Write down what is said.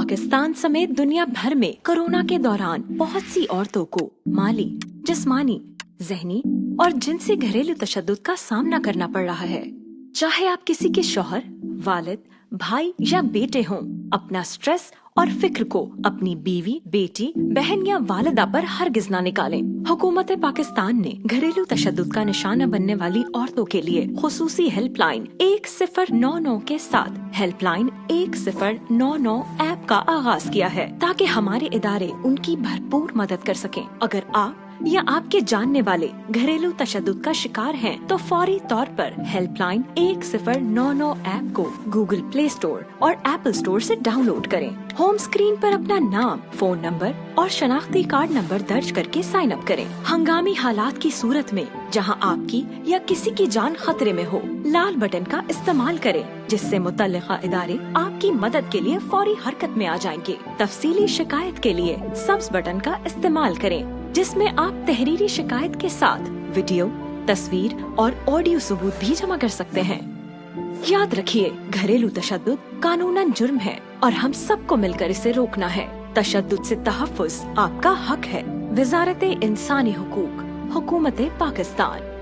पाकिस्तान समेत दुनिया भर में कोरोना के दौरान बहुत सी औरतों को माली, जिस्मानी, ज़हनी और जिनसी घरेलू तशद्दुद का सामना करना पड़ रहा है। चाहे आप किसी के शौहर, वालिद, भाई या बेटे हों, अपना स्ट्रेस और फिक्र को अपनी बीवी, बेटी, बहन या वालिदा पर हरगिज ना निकालें। हुकूमत पाकिस्तान ने घरेलू तशद्दुद का निशाना बनने वाली औरतों के लिए खुसूसी हेल्पलाइन 1099 के साथ हेल्पलाइन 1099 ऐप का आगाज किया है, ताकि हमारे इदारे उनकी भरपूर मदद कर सकें। अगर आप या आपके जानने वाले घरेलू तशद्दुद का शिकार हैं, तो फौरी तौर पर हेल्पलाइन 1099 ऐप को गूगल प्ले स्टोर और एप्पल स्टोर से डाउनलोड करें। होम स्क्रीन पर अपना नाम, फोन नंबर और शनाख्ती कार्ड नंबर दर्ज करके साइन अप करें। हंगामी हालात की सूरत में जहां आपकी या किसी की जान खतरे में हो, लाल बटन का इस्तेमाल करें, जिससे मुतल्लिका इदारे आपकी मदद के लिए फौरी हरकत में आ जाएंगे। तफसीली शिकायत के लिए सब्ज बटन का इस्तेमाल करें, जिसमें आप तहरीरी शिकायत के साथ वीडियो, तस्वीर और ऑडियो सबूत भी जमा कर सकते हैं। याद रखिए, घरेलू तशद्दुद कानूनन जुर्म है और हम सबको मिलकर इसे रोकना है। तशद्दुद से तहफ़्फ़ुज़ आपका हक है। वज़ारत इंसानी हुकूक, हुकूमत पाकिस्तान।